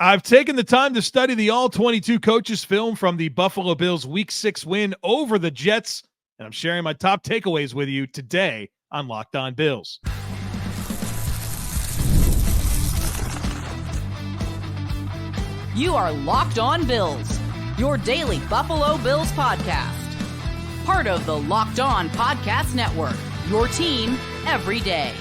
I've taken the time to study the All-22 coaches film from the Buffalo Bills Week 6 win over the Jets, and I'm sharing my top takeaways with you today on Locked On Bills. You are Locked On Bills, your daily Buffalo Bills podcast. Part of the Locked On Podcast Network, your team every day.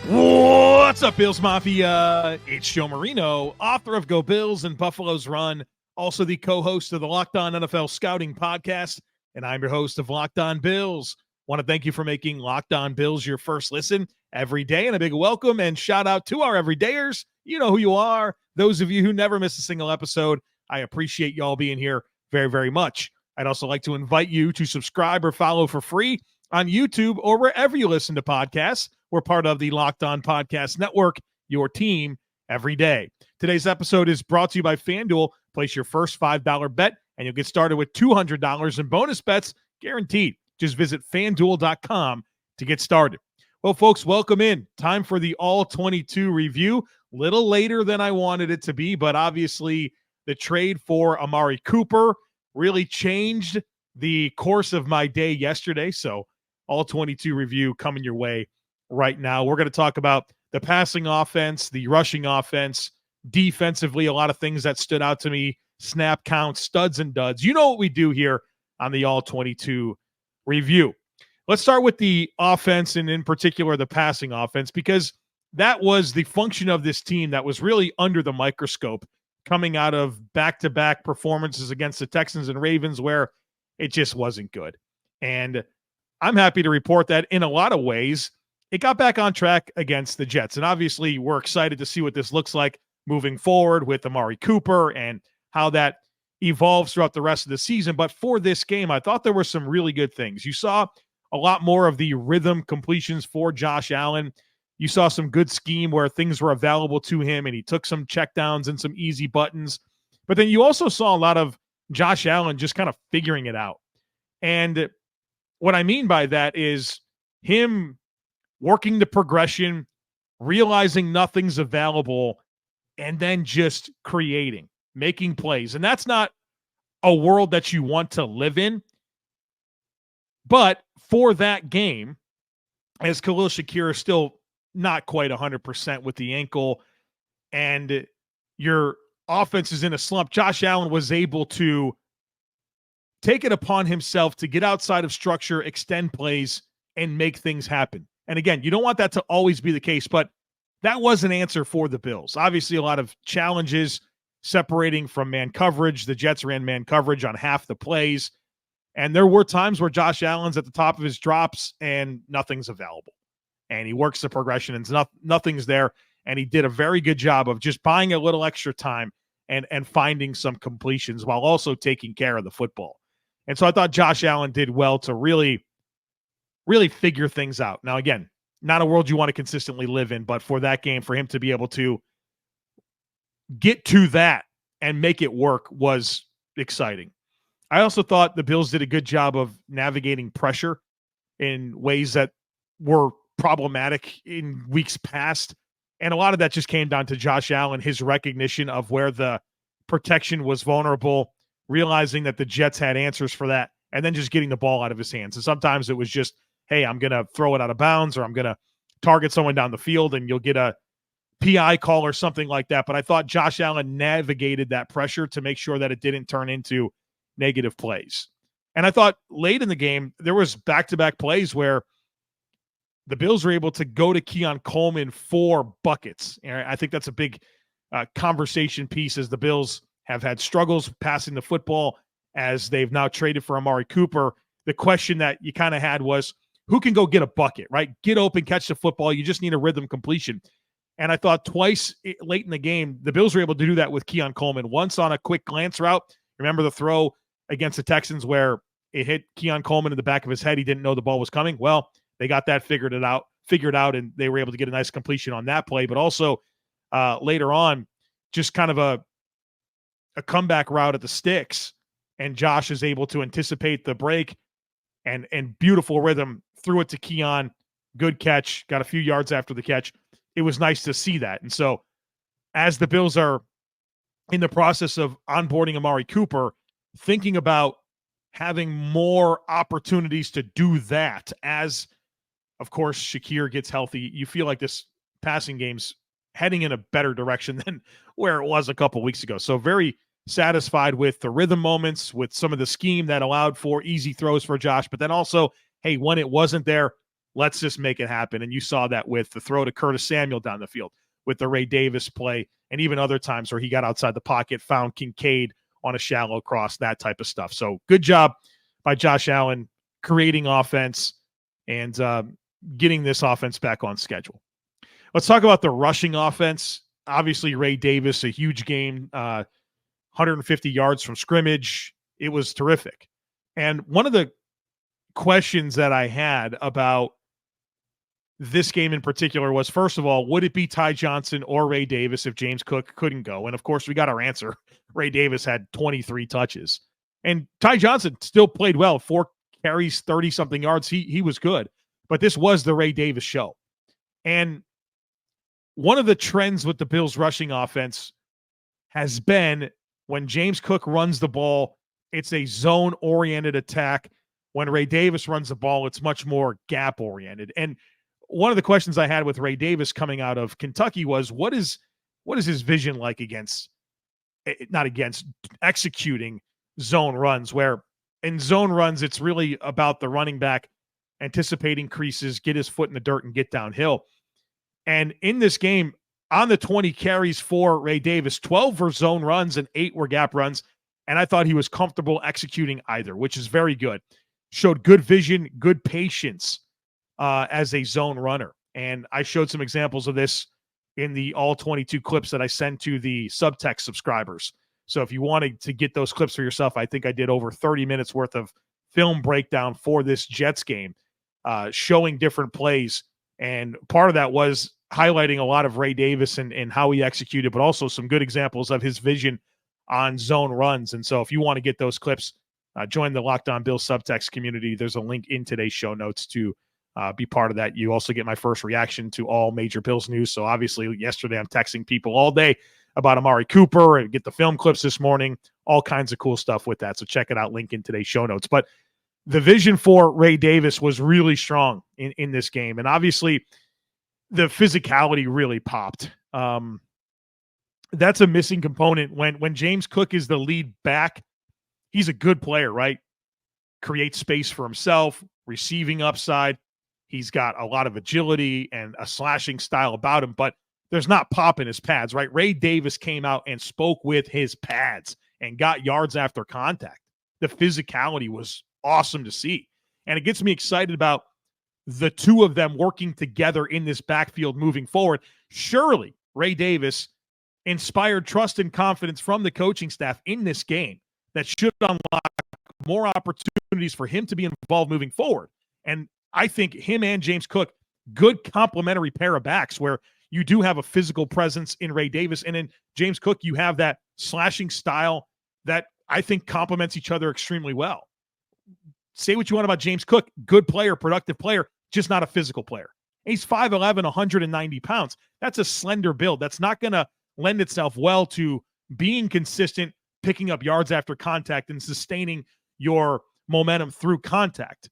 What's up, Bills Mafia? It's Joe Marino, author of Go Bills and Buffalo's Run, also the co-host of the Locked On NFL Scouting Podcast, and I'm your host of Locked On Bills. Want to thank you for making Locked On Bills your first listen every day, and a big welcome and shout out to our everydayers. You know who you are. Those of you who never miss a single episode, I appreciate y'all being here very, very much. I'd also like to invite you to subscribe or follow for free on YouTube or wherever you listen to podcasts. We're part of the Locked On Podcast Network, your team every day. Today's episode is brought to you by FanDuel. Place your first $5 bet, and you'll get started with $200 in bonus bets guaranteed. Just visit FanDuel.com to get started. Well, folks, welcome in. Time for the All-22 review. Little later than I wanted it to be, but obviously the trade for Amari Cooper really changed the course of my day yesterday. So All-22 review coming your way right now. We're going to talk about the passing offense, the rushing offense, defensively, a lot of things that stood out to me, snap counts, studs and duds. You know what we do here on the All-22 review. Let's start with the offense, and in particular the passing offense, because that was the function of this team that was really under the microscope coming out of back-to-back performances against the Texans and Ravens where it just wasn't good. And I'm happy to report that in a lot of ways, it got back on track against the Jets. And obviously, we're excited to see what this looks like moving forward with Amari Cooper and how that evolves throughout the rest of the season. But for this game, I thought there were some really good things. You saw a lot more of the rhythm completions for Josh Allen. You saw some good scheme where things were available to him, and he took some checkdowns and some easy buttons. But then you also saw a lot of Josh Allen just kind of figuring it out. And what I mean by that is him working the progression, realizing nothing's available, and then just creating, making plays. And that's not a world that you want to live in. But for that game, as Khalil Shakir is still not quite 100% with the ankle, and your offense is in a slump, Josh Allen was able to take it upon himself to get outside of structure, extend plays, and make things happen. And again, you don't want that to always be the case, but that was an answer for the Bills. Obviously, a lot of challenges separating from man coverage. The Jets ran man coverage on half the plays. And there were times where Josh Allen's at the top of his drops and nothing's available. And he works the progression and nothing's there. And he did a very good job of just buying a little extra time and finding some completions while also taking care of the football. And so I thought Josh Allen did well to really figure things out. Now, again, not a world you want to consistently live in, but for that game, for him to be able to get to that and make it work was exciting. I also thought the Bills did a good job of navigating pressure in ways that were problematic in weeks past. And a lot of that just came down to Josh Allen, his recognition of where the protection was vulnerable, realizing that the Jets had answers for that, and then just getting the ball out of his hands. And sometimes it was just, hey, I'm going to throw it out of bounds, or I'm going to target someone down the field, and you'll get a PI call or something like that. But I thought Josh Allen navigated that pressure to make sure that it didn't turn into negative plays. And I thought late in the game, there was back-to-back plays where the Bills were able to go to Keon Coleman for buckets. And I think that's a big conversation piece, as the Bills have had struggles passing the football as they've now traded for Amari Cooper. The question that you kind of had was, who can go get a bucket, right? Get open, catch the football. You just need a rhythm completion. And I thought twice late in the game, the Bills were able to do that with Keon Coleman. Once on a quick glance route. Remember the throw against the Texans where it hit Keon Coleman in the back of his head. He didn't know the ball was coming. Well, they got that figured out, and they were able to get a nice completion on that play. But also later on, just kind of a comeback route at the sticks, and Josh is able to anticipate the break and beautiful rhythm, threw it to Keon, good catch, got a few yards after the catch. It was nice to see that. And so as the Bills are in the process of onboarding Amari Cooper, thinking about having more opportunities to do that as, of course, Shakir gets healthy. You feel like this passing game's heading in a better direction than where it was a couple weeks ago. So very satisfied with the rhythm moments, with some of the scheme that allowed for easy throws for Josh, but then also, hey, when it wasn't there, let's just make it happen. And you saw that with the throw to Curtis Samuel down the field, with the Ray Davis play, and even other times where he got outside the pocket, found Kincaid on a shallow cross, that type of stuff. So good job by Josh Allen creating offense and getting this offense back on schedule. Let's talk about the rushing offense. Obviously, Ray Davis, a huge game, 150 yards from scrimmage. It was terrific. And one of the questions that I had about this game in particular was, first of all, would it be Ty Johnson or Ray Davis if James Cook couldn't go? And of course, we got our answer. Ray Davis had 23 touches. And Ty Johnson still played well, 4 carries, 30-something yards. He was good. But this was the Ray Davis show. And one of the trends with the Bills rushing offense has been when James Cook runs the ball, it's a zone-oriented attack. When Ray Davis runs the ball, it's much more gap-oriented. And one of the questions I had with Ray Davis coming out of Kentucky was, what is his vision like executing zone runs, where in zone runs, it's really about the running back anticipating creases, get his foot in the dirt, and get downhill. And in this game, on the 20 carries for Ray Davis, 12 were zone runs and 8 were gap runs. And I thought he was comfortable executing either, which is very good. Showed good vision, good patience as a zone runner. And I showed some examples of this in the All-22 clips that I sent to the subtext subscribers. So if you wanted to get those clips for yourself, I think I did over 30 minutes worth of film breakdown for this Jets game, showing different plays. And part of that was highlighting a lot of Ray Davis and how he executed, but also some good examples of his vision on zone runs. And so if you want to get those clips, join the Locked On Bills subtext community. There's a link in today's show notes to be part of that. You also get my first reaction to all major Bills news. So obviously yesterday I'm texting people all day about Amari Cooper and get the film clips this morning, all kinds of cool stuff with that. So check it out, link in today's show notes. But the vision for Ray Davis was really strong in this game. And obviously the physicality really popped. That's a missing component when James Cook is the lead back. He's a good player, right? Creates space for himself, receiving upside. He's got a lot of agility and a slashing style about him, but there's not pop in his pads, right? Ray Davis came out and spoke with his pads and got yards after contact. The physicality was awesome to see. And it gets me excited about the two of them working together in this backfield moving forward. Surely Ray Davis inspired trust and confidence from the coaching staff in this game that should unlock more opportunities for him to be involved moving forward. And I think him and James Cook, good complementary pair of backs where you do have a physical presence in Ray Davis. And in James Cook, you have that slashing style that I think complements each other extremely well. Say what you want about James Cook, good player, productive player, just not a physical player. He's 5'11", 190 pounds. That's a slender build. That's not going to lend itself well to being consistent, picking up yards after contact, and sustaining your momentum through contact.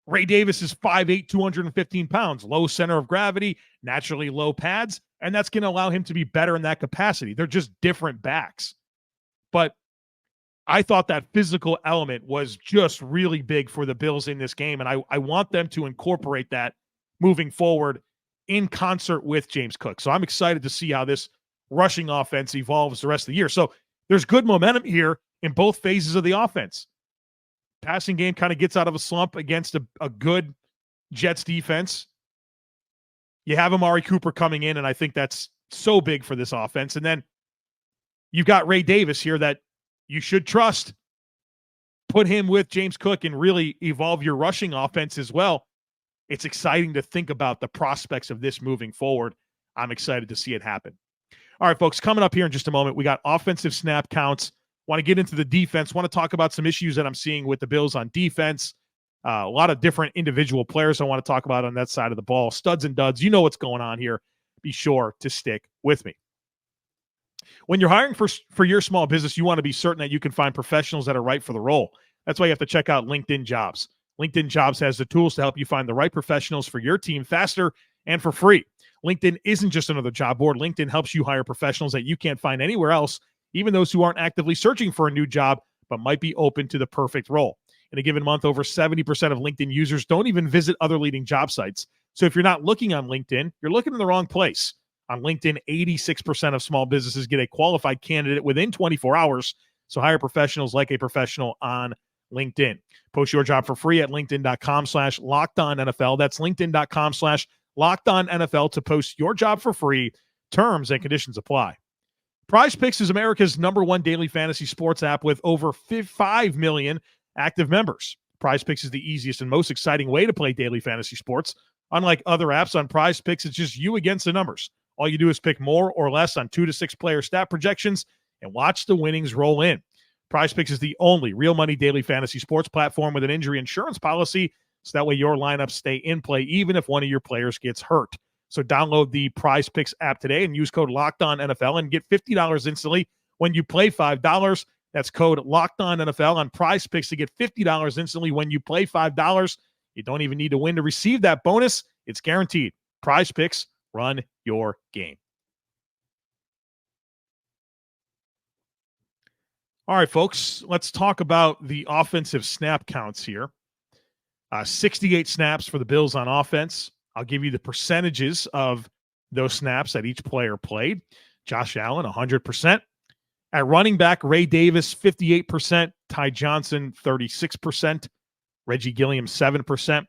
Ray Davis is 5'8", 215 pounds, low center of gravity, naturally low pads, and that's going to allow him to be better in that capacity. They're just different backs. But I thought that physical element was just really big for the Bills in this game, and I want them to incorporate that moving forward in concert with James Cook. So I'm excited to see how this rushing offense evolves the rest of the year. So there's good momentum here in both phases of the offense. Passing game kind of gets out of a slump against a good Jets defense. You have Amari Cooper coming in, and I think that's so big for this offense. And then you've got Ray Davis here that you should trust. Put him with James Cook and really evolve your rushing offense as well. It's exciting to think about the prospects of this moving forward. I'm excited to see it happen. All right, folks, coming up here in just a moment, we got offensive snap counts. Want to get into the defense. Want to talk about some issues that I'm seeing with the Bills on defense. A lot of different individual players I want to talk about on that side of the ball. Studs and duds. You know what's going on here. Be sure to stick with me. When you're hiring for your small business, you want to be certain that you can find professionals that are right for the role. That's why you have to check out LinkedIn Jobs. LinkedIn Jobs has the tools to help you find the right professionals for your team faster and for free. LinkedIn isn't just another job board. LinkedIn helps you hire professionals that you can't find anywhere else, even those who aren't actively searching for a new job but might be open to the perfect role. In a given month, over 70% of LinkedIn users don't even visit other leading job sites. So if you're not looking on LinkedIn, you're looking in the wrong place. On LinkedIn, 86% of small businesses get a qualified candidate within 24 hours. So hire professionals like a professional on LinkedIn. Post your job for free at linkedin.com/lockedonnfl. That's linkedin.com/lockedonnfl to post your job for free. Terms and conditions apply. Prize Picks is America's #1 daily fantasy sports app with over 5 million active members. Prize Picks is the easiest and most exciting way to play daily fantasy sports. Unlike other apps, on Prize Picks, it's just you against the numbers. All you do is pick more or less on 2 to 6 player stat projections and watch the winnings roll in. Prize Picks is the only real money daily fantasy sports platform with an injury insurance policy, so that way your lineups stay in play even if one of your players gets hurt. So download the Prize Picks app today and use code LOCKEDONNFL and get $50 instantly when you play $5. That's code LOCKEDONNFL on Prize Picks to get $50 instantly when you play $5. You don't even need to win to receive that bonus. It's guaranteed. Prize Picks, run your game. All right, folks, let's talk about the offensive snap counts here. 68 snaps for the Bills on offense. I'll give you the percentages of those snaps that each player played. Josh Allen, 100%. At running back, Ray Davis, 58%. Ty Johnson, 36%. Reggie Gilliam, 7%.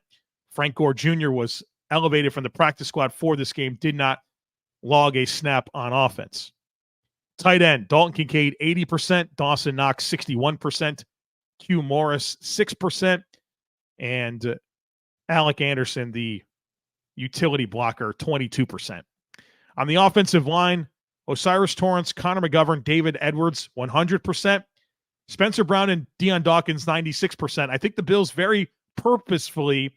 Frank Gore Jr. was elevated from the practice squad for this game, did not log a snap on offense. Tight end, Dalton Kincaid, 80%. Dawson Knox, 61%. Q Morris, 6%. And Alec Anderson, the utility blocker, 22%. On the offensive line, Osiris Torrance, Connor McGovern, David Edwards, 100%. Spencer Brown and Deion Dawkins, 96%. I think the Bills very purposefully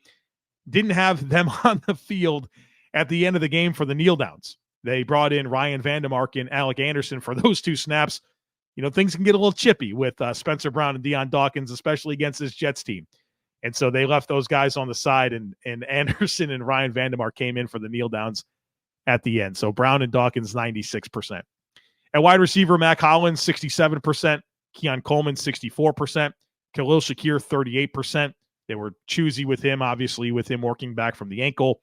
didn't have them on the field at the end of the game for the kneel downs. They brought in Ryan Vandemark and Alec Anderson for those two snaps. You know, things can get a little chippy with Spencer Brown and Deion Dawkins, especially against this Jets team. And so they left those guys on the side, and Anderson and Ryan Vandemark came in for the kneel downs at the end. So Brown and Dawkins, 96%. At wide receiver, Mack Hollins, 67%. Keon Coleman, 64%. Khalil Shakir, 38%. They were choosy with him, obviously, with him working back from the ankle.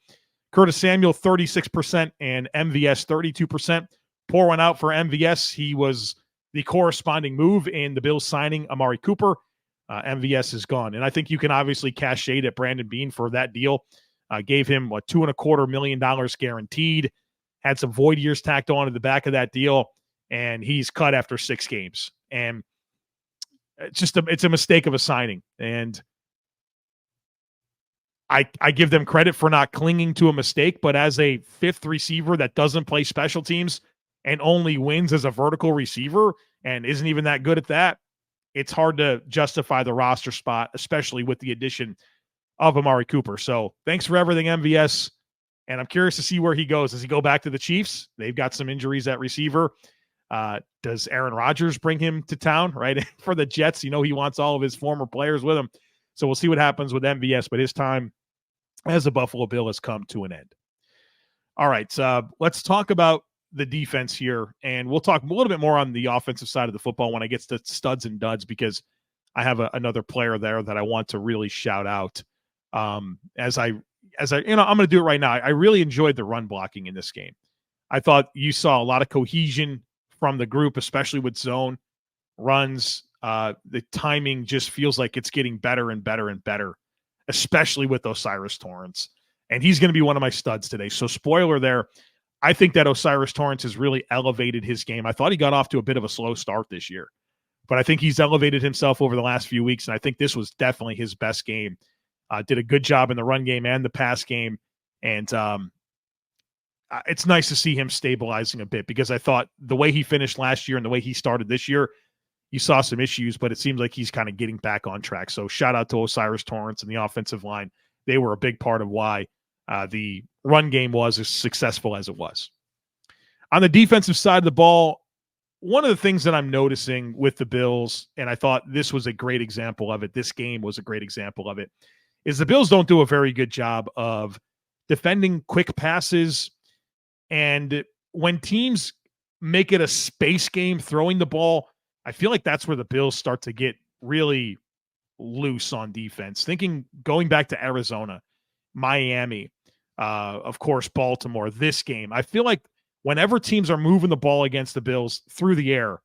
Curtis Samuel, 36%, and MVS, 32%. Pour one out for MVS. He was the corresponding move in the Bills signing Amari Cooper. MVS is gone. And I think you can obviously cash shade at Brandon Beane for that deal. Gave him, $2.25 million guaranteed. Had some void years tacked on at the back of that deal, and he's cut after 6 games. And it's a mistake of a signing. And I give them credit for not clinging to a mistake, but as a fifth receiver that doesn't play special teams and only wins as a vertical receiver and isn't even that good at that, it's hard to justify the roster spot, especially with the addition of Amari Cooper. So thanks for everything, MVS. And I'm curious to see where he goes. Does he go back to the Chiefs? They've got some injuries at receiver. Does Aaron Rodgers bring him to town, right? For the Jets, he wants all of his former players with him. So we'll see what happens with MVS, but his time as a Buffalo Bill has come to an end. All right, let's talk about the defense here, and we'll talk a little bit more on the offensive side of the football when I get to studs and duds, because I have another player there that I want to really shout out. As I I'm going to do it right now. I really enjoyed the run blocking in this game. I thought you saw a lot of cohesion from the group, especially with zone runs. The timing just feels like it's getting better and better and better, especially with Osiris Torrance. And he's going to be one of my studs today. So spoiler there, I think that Osiris Torrance has really elevated his game. I thought he got off to a bit of a slow start this year, but I think he's elevated himself over the last few weeks, and I think this was definitely his best game. Did a good job in the run game and the pass game, and it's nice to see him stabilizing a bit, because I thought the way he finished last year and the way he started this year, you saw some issues, but it seems like he's kind of getting back on track. So shout out to Osiris Torrance and the offensive line. They were a big part of why the run game was as successful as it was. On the defensive side of the ball, one of the things that I'm noticing with the Bills, and I thought this was a great example of it, this game was a great example of it, is the Bills don't do a very good job of defending quick passes. And when teams make it a space game throwing the ball, I feel like that's where the Bills start to get really loose on defense. Going back to Arizona, Miami, of course, Baltimore, this game, I feel like whenever teams are moving the ball against the Bills through the air,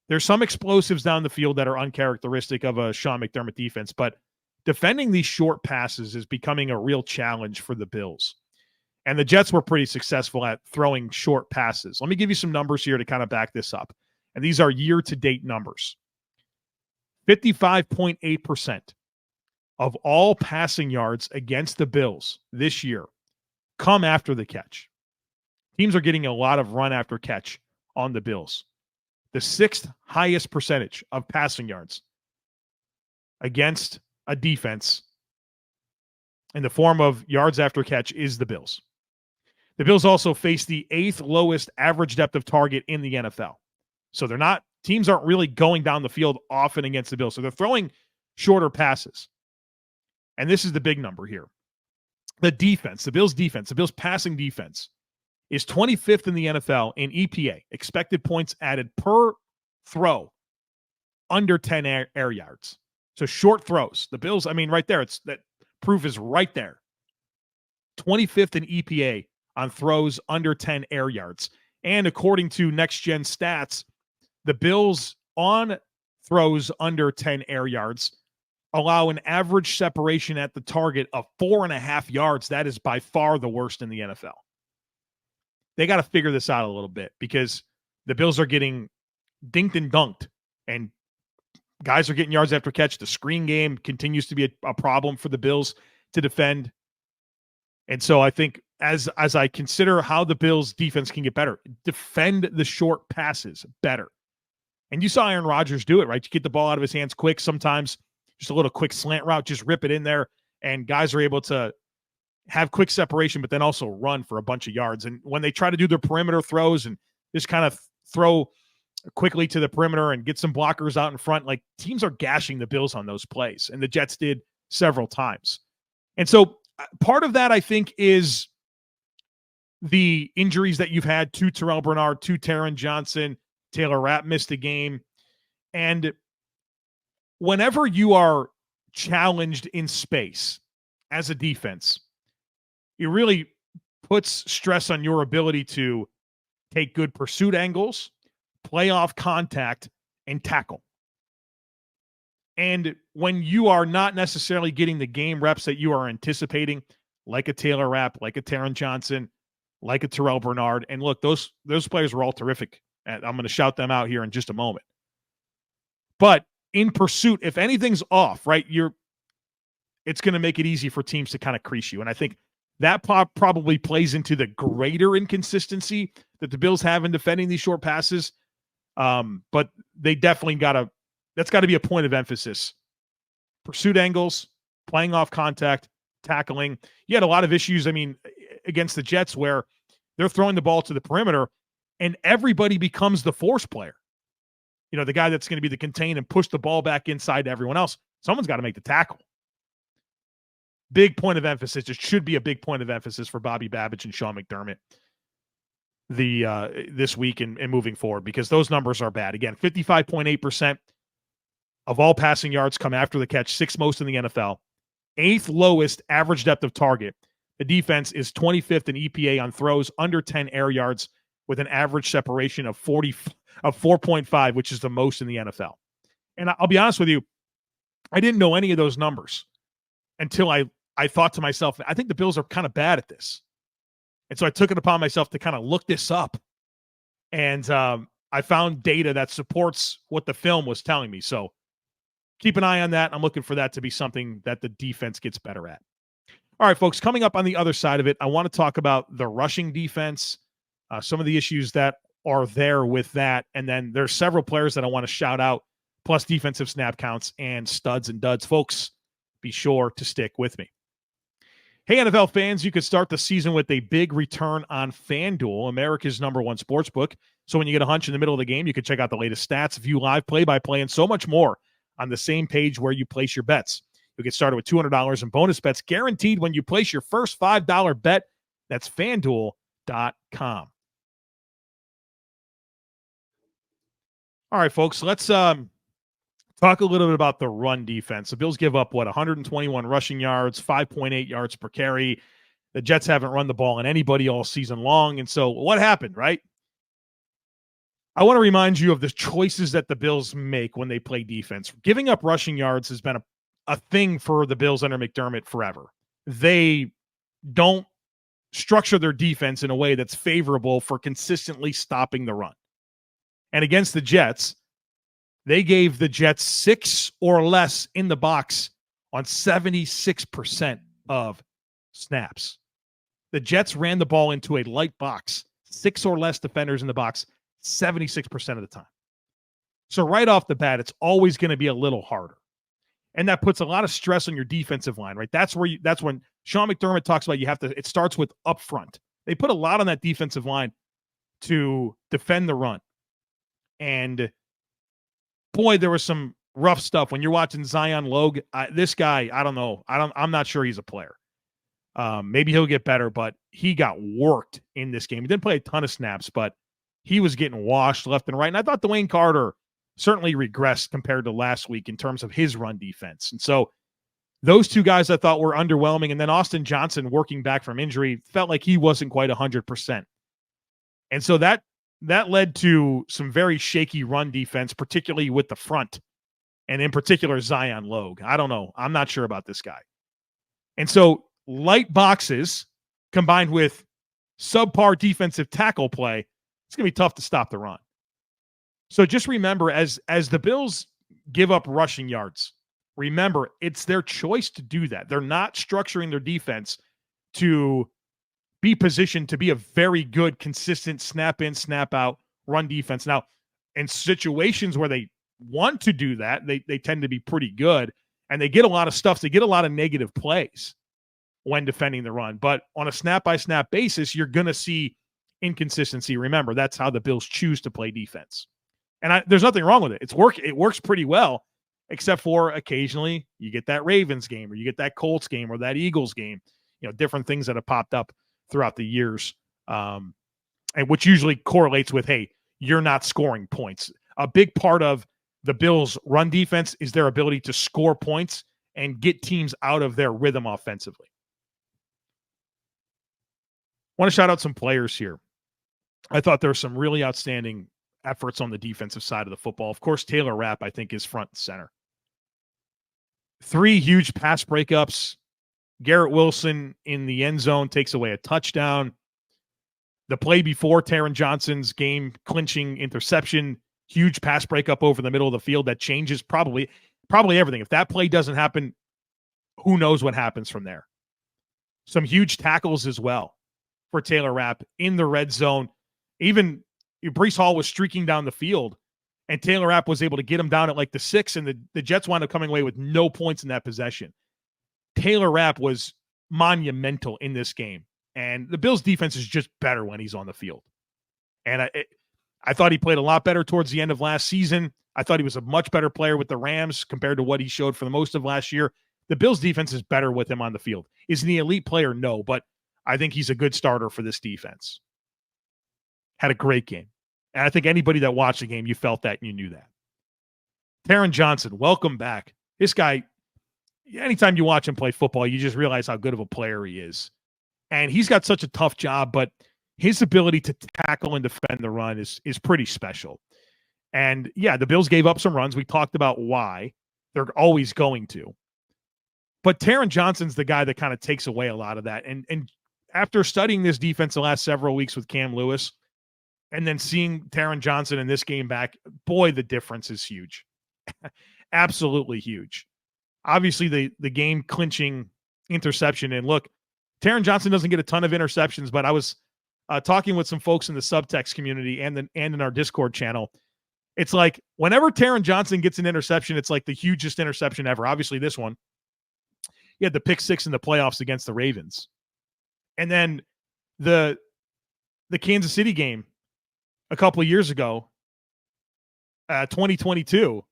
there's some explosives down the field that are uncharacteristic of a Sean McDermott defense, but defending these short passes is becoming a real challenge for the Bills. And the Jets were pretty successful at throwing short passes. Let me give you some numbers here to kind of back this up. And these are year-to-date numbers. 55.8% of all passing yards against the Bills this year come after the catch. Teams are getting a lot of run after catch on the Bills. The sixth highest percentage of passing yards against a defense in the form of yards after catch is the Bills. The Bills also face the eighth lowest average depth of target in the NFL. So teams aren't really going down the field often against the Bills. So they're throwing shorter passes. And this is the big number here. The Bills passing defense is 25th in the NFL in EPA, expected points added per throw, under 10 air yards. So short throws. The Bills, right there, that proof is right there. 25th in EPA on throws under 10 air yards. And according to Next Gen Stats, the Bills on throws under 10 air yards allow an average separation at the target of 4.5 yards. That is by far the worst in the NFL. They got to figure this out a little bit because the Bills are getting dinked and dunked, and guys are getting yards after catch. The screen game continues to be a problem for the Bills to defend. And so I think as I consider how the Bills defense can get better, defend the short passes better. And you saw Aaron Rodgers do it, right? You get the ball out of his hands quick. Sometimes just a little quick slant route, just rip it in there. And guys are able to have quick separation, but then also run for a bunch of yards. And when they try to do their perimeter throws and just kind of throw quickly to the perimeter and get some blockers out in front, like teams are gashing the Bills on those plays. And the Jets did several times. And so part of that, I think, is the injuries that you've had to Terrel Bernard, to Taron Johnson. Taylor Rapp missed a game. And whenever you are challenged in space as a defense, it really puts stress on your ability to take good pursuit angles, play off contact, and tackle. And when you are not necessarily getting the game reps that you are anticipating, like a Taylor Rapp, like a Taron Johnson, like a Terrel Bernard, and look, those players were all terrific. And I'm going to shout them out here in just a moment. But in pursuit, if anything's off, right, it's going to make it easy for teams to kind of crease you. And I think that probably plays into the greater inconsistency that the Bills have in defending these short passes. But they definitely that's got to be a point of emphasis. Pursuit angles, playing off contact, tackling. You had a lot of issues, against the Jets where they're throwing the ball to the perimeter and everybody becomes the force player. The guy that's going to be the contain and push the ball back inside to everyone else. Someone's got to make the tackle. Big point of emphasis. It should be a big point of emphasis for Bobby Babich and Sean McDermott this week and moving forward, because those numbers are bad. Again, 55.8% of all passing yards come after the catch, sixth most in the NFL, eighth lowest average depth of target. The defense is 25th in EPA on throws under 10 air yards with an average separation of 4.5, which is the most in the NFL. And I'll be honest with you, I didn't know any of those numbers until I thought to myself, I think the Bills are kind of bad at this. And so I took it upon myself to kind of look this up. And I found data that supports what the film was telling me. So keep an eye on that. I'm looking for that to be something that the defense gets better at. All right, folks, coming up on the other side of it, I want to talk about the rushing defense, some of the issues that are there with that. And then there's several players that I want to shout out, plus defensive snap counts and studs and duds. Folks, be sure to stick with me. Hey, NFL fans, you could start the season with a big return on FanDuel, America's #1 sportsbook. So when you get a hunch in the middle of the game, you can check out the latest stats, view live play-by-play, and so much more on the same page where you place your bets. You'll get started with $200 in bonus bets guaranteed when you place your first $5 bet. That's FanDuel.com. All right, folks, let's talk a little bit about the run defense. The Bills give up, 121 rushing yards, 5.8 yards per carry. The Jets haven't run the ball on anybody all season long. And so what happened, right? I want to remind you of the choices that the Bills make when they play defense. Giving up rushing yards has been a thing for the Bills under McDermott forever. They don't structure their defense in a way that's favorable for consistently stopping the run. And against the Jets, they gave the Jets 6 or less in the box on 76% of snaps. The Jets ran the ball into a light box, 6 or less defenders in the box, 76% of the time. So right off the bat, it's always going to be a little harder. And that puts a lot of stress on your defensive line, right? That's when Sean McDermott talks about it starts with up front. They put a lot on that defensive line to defend the run. And boy, there was some rough stuff when you're watching Zion Logue. This guy, I don't know. I'm not sure he's a player. Maybe he'll get better, but he got worked in this game. He didn't play a ton of snaps, but he was getting washed left and right. And I thought Dewayne Carter certainly regressed compared to last week in terms of his run defense. And so those two guys I thought were underwhelming. And then Austin Johnson, working back from injury, felt like he wasn't quite 100%. And so that led to some very shaky run defense, particularly with the front, and in particular, Zion Logue. I don't know. I'm not sure about this guy. And so light boxes combined with subpar defensive tackle play, it's going to be tough to stop the run. So just remember, as the Bills give up rushing yards, remember, it's their choice to do that. They're not structuring their defense to be positioned to be a very good, consistent snap in, snap out run defense. Now, in situations where they want to do that, they tend to be pretty good, and they get a lot of stuff. They get a lot of negative plays when defending the run. But on a snap-by-snap basis, you're going to see inconsistency. Remember, that's how the Bills choose to play defense. And there's nothing wrong with it. It works pretty well, except for occasionally you get that Ravens game or you get that Colts game or that Eagles game, different things that have popped up throughout the years, and which usually correlates with, hey, you're not scoring points. A big part of the Bills' run defense is their ability to score points and get teams out of their rhythm offensively. I want to shout out some players here. I thought there were some really outstanding efforts on the defensive side of the football. Of course, Taylor Rapp, I think, is front and center. 3 huge pass breakups. Garrett Wilson in the end zone takes away a touchdown. The play before Taron Johnson's game-clinching interception, huge pass breakup over the middle of the field that changes probably everything. If that play doesn't happen, who knows what happens from there. Some huge tackles as well for Taylor Rapp in the red zone. Even Breece Hall was streaking down the field, and Taylor Rapp was able to get him down at like the 6, and the Jets wound up coming away with no points in that possession. Taylor Rapp was monumental in this game, and the Bills' defense is just better when he's on the field. And I thought he played a lot better towards the end of last season. I thought he was a much better player with the Rams compared to what he showed for the most of last year. The Bills' defense is better with him on the field. Is he an elite player? No, but I think he's a good starter for this defense. Had a great game. And I think anybody that watched the game, you felt that and you knew that. Taron Johnson, welcome back. This guy, anytime you watch him play football, you just realize how good of a player he is. And he's got such a tough job, but his ability to tackle and defend the run is pretty special. And yeah, the Bills gave up some runs. We talked about why. They're always going to. But Taron Johnson's the guy that kind of takes away a lot of that. And after studying this defense the last several weeks with Cam Lewis, and then seeing Taron Johnson in this game back, boy, the difference is huge. Absolutely huge. Obviously, the game-clinching interception. And look, Taron Johnson doesn't get a ton of interceptions, but I was talking with some folks in the subtext community and in our Discord channel. It's like whenever Taron Johnson gets an interception, it's like the hugest interception ever. Obviously, this one. He had the pick 6 in the playoffs against the Ravens. And then the Kansas City game a couple of years ago, 2022,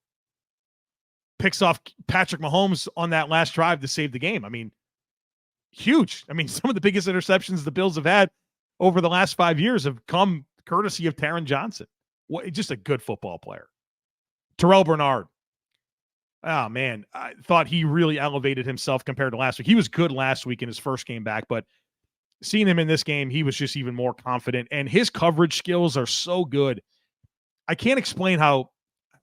picks off Patrick Mahomes on that last drive to save the game. I mean, huge. I mean, some of the biggest interceptions the Bills have had over the last 5 years have come courtesy of Taron Johnson. Just a good football player. Terrel Bernard. Oh, man. I thought he really elevated himself compared to last week. He was good last week in his first game back, but seeing him in this game, he was just even more confident. And his coverage skills are so good. I can't explain how.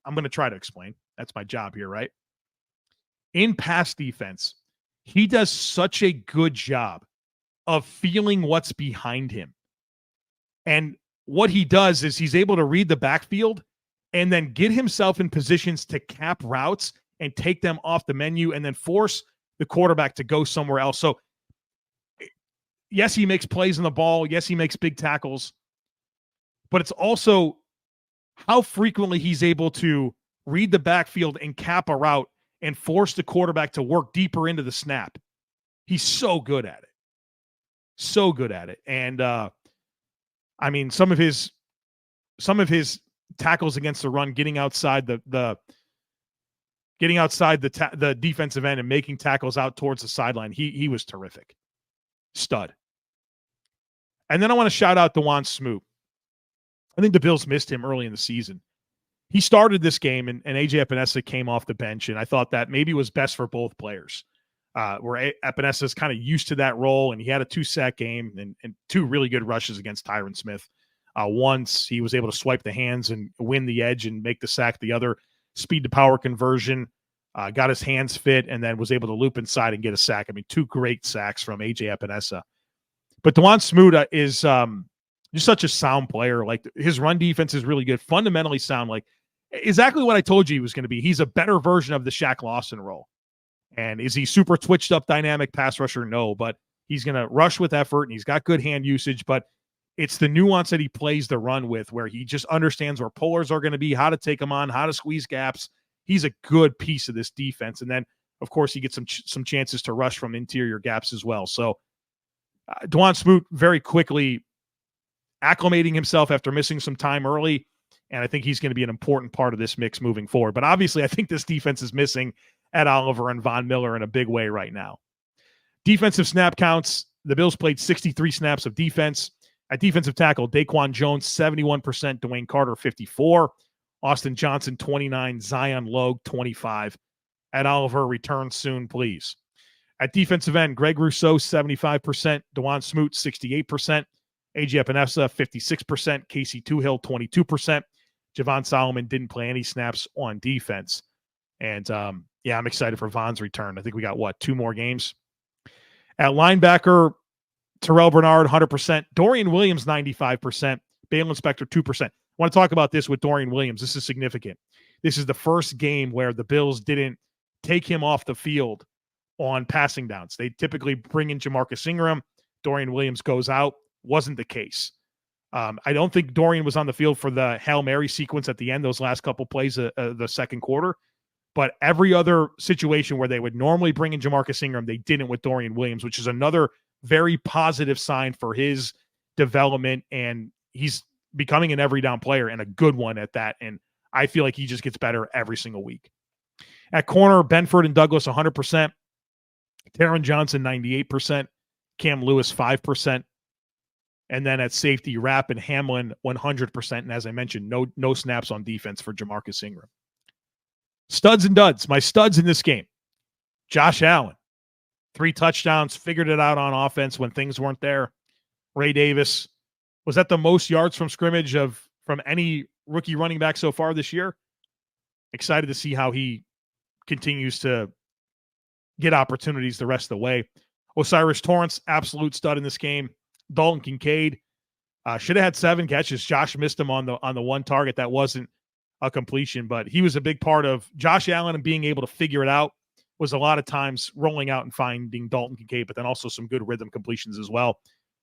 I'm going to try to explain. That's my job here, right? In pass defense, he does such a good job of feeling what's behind him. And what he does is he's able to read the backfield and then get himself in positions to cap routes and take them off the menu and then force the quarterback to go somewhere else. So, yes, he makes plays on the ball. Yes, he makes big tackles. But it's also how frequently he's able to read the backfield and cap a route and force the quarterback to work deeper into the snap. He's so good at it. So good at it. And, I mean, some of his tackles against the run, getting outside the defensive end and making tackles out towards the sideline, he was terrific. Stud. And then I want to shout out Dawson Knox. I think the Bills missed him early in the season. He started this game, and AJ Epenesa came off the bench, and I thought that maybe was best for both players. Where Epenesa is kind of used to that role, and he had a 2-sack game and 2 really good rushes against Tyron Smith. Once he was able to swipe the hands and win the edge and make the sack. The other speed to power conversion, got his hands fit, and then was able to loop inside and get a sack. I mean, 2 great sacks from AJ Epenesa. But Dawson Knox is just such a sound player. Like, his run defense is really good, fundamentally sound. Like, exactly what I told you he was going to be. He's a better version of the Shaq Lawson role. And is he super twitched up dynamic pass rusher? No, but he's going to rush with effort and he's got good hand usage, but it's the nuance that he plays the run with where he just understands where pullers are going to be, how to take them on, how to squeeze gaps. He's a good piece of this defense. And then, of course, he gets some chances to rush from interior gaps as well. So Dawson Knox very quickly acclimating himself after missing some time early. And I think he's going to be an important part of this mix moving forward. But obviously, I think this defense is missing Ed Oliver and Von Miller in a big way right now. Defensive snap counts. The Bills played 63 snaps of defense. At defensive tackle, Daquan Jones, 71%, Dewayne Carter, 54%, Austin Johnson, 29%, Zion Logue, 25%. Ed Oliver, return soon, please. At defensive end, Greg Rousseau, 75%, Dawson Knox, 68%, AJ Epenesa, 56%, Casey Toohill, 22%. Javon Solomon didn't play any snaps on defense. And, yeah, I'm excited for Von's return. I think we got, 2 more games? At linebacker, Terrel Bernard, 100%. Dorian Williams, 95%. Balen Spector, 2%. I want to talk about this with Dorian Williams. This is significant. This is the first game where the Bills didn't take him off the field on passing downs. They typically bring in Jamarcus Ingram. Dorian Williams goes out. Wasn't the case. I don't think Dorian was on the field for the Hail Mary sequence at the end, those last couple plays of the second quarter. But every other situation where they would normally bring in Jamarcus Ingram, they didn't with Dorian Williams, which is another very positive sign for his development. And he's becoming an every down player and a good one at that. And I feel like he just gets better every single week. At corner, Benford and Douglas, 100%. Taron Johnson, 98%. Cam Lewis, 5%. And then at safety, Rapp and Hamlin, 100%. And as I mentioned, no snaps on defense for Jamarcus Ingram. Studs and duds. My studs in this game. Josh Allen, 3 touchdowns, figured it out on offense when things weren't there. Ray Davis, was that the most yards from scrimmage from any rookie running back so far this year? Excited to see how he continues to get opportunities the rest of the way. Osiris Torrance, absolute stud in this game. Dalton Kincaid should have had 7 catches. Josh missed him on the one target that wasn't a completion, but he was a big part of Josh Allen and being able to figure it out. Was a lot of times rolling out and finding Dalton Kincaid, but then also some good rhythm completions as well.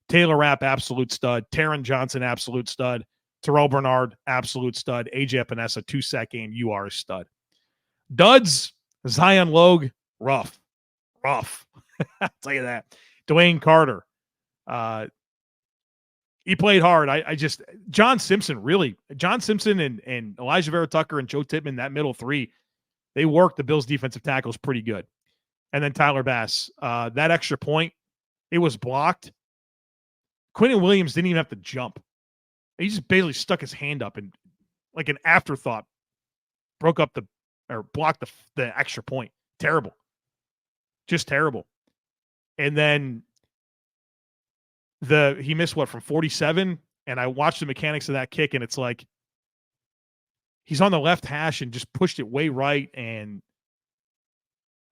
Taylor Rapp, absolute stud. Taron Johnson, absolute stud. Terrel Bernard, absolute stud. AJ Epenesa, 2-sack game. You are a stud. Duds, Zion Logue, rough. rough. I'll tell you that. Dewayne Carter. He played hard. John Simpson and Elijah Vera Tucker and Joe Tippmann, that middle three, they worked the Bills' defensive tackles pretty good. And then Tyler Bass, that extra point, it was blocked. Quentin Williams didn't even have to jump. He just basically stuck his hand up and, like an afterthought, blocked the extra point. Terrible. Just terrible. And then he missed from 47, and I watched the mechanics of that kick, and it's like he's on the left hash and just pushed it way right, and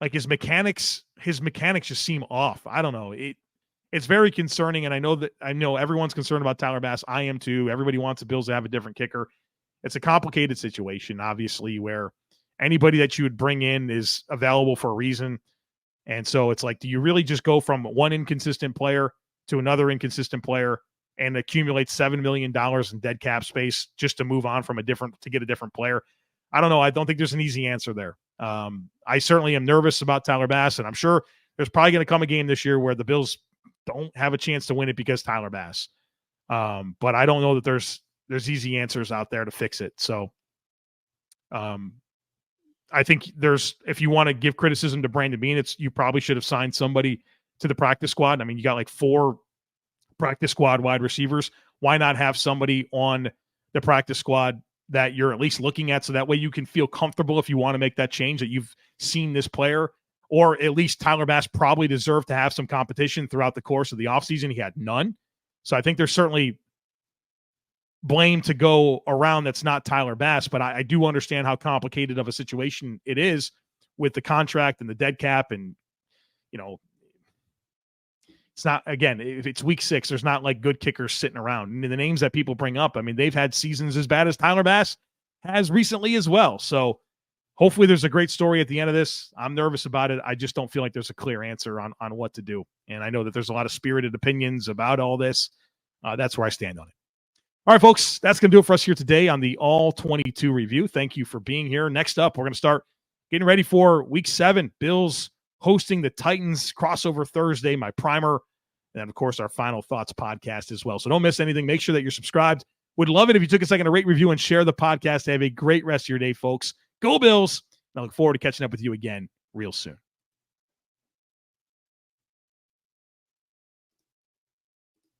like his mechanics just seem off. I don't know. It's very concerning, and I know everyone's concerned about Tyler Bass. I am too. Everybody wants the Bills to have a different kicker. It's a complicated situation, obviously, where anybody that you would bring in is available for a reason. And so it's like, do you really just go from one inconsistent player to another inconsistent player and accumulate $7 million in dead cap space just to move on to get a different player? I don't know. I don't think there's an easy answer there. I certainly am nervous about Tyler Bass, and I'm sure there's probably going to come a game this year where the Bills don't have a chance to win it because Tyler Bass. But I don't know that there's easy answers out there to fix it. So I think if you want to give criticism to Brandon Beane, you probably should have signed somebody to the practice squad. I mean, you got like 4 practice squad wide receivers. Why not have somebody on the practice squad that you're at least looking at, so that way you can feel comfortable if you want to make that change, that you've seen this player, or at least Tyler Bass probably deserved to have some competition throughout the course of the offseason. He had none. So I think there's certainly blame to go around that's not Tyler Bass, but I do understand how complicated of a situation it is with the contract and the dead cap. And, it's not, again, if it's week 6, there's not like good kickers sitting around. And the names that people bring up, I mean, they've had seasons as bad as Tyler Bass has recently as well. So hopefully there's a great story at the end of this. I'm nervous about it. I just don't feel like there's a clear answer on what to do. And I know that there's a lot of spirited opinions about all this. That's where I stand on it. All right, folks, that's going to do it for us here today on the All-22 review. Thank you for being here. Next up, we're going to start getting ready for week 7. Bills hosting the Titans, crossover Thursday, my primer, and then, of course, our final thoughts podcast as well. So don't miss anything. Make sure that you're subscribed. Would love it if you took a second to rate, review, and share the podcast. Have a great rest of your day, folks. Go Bills. I look forward to catching up with you again real soon.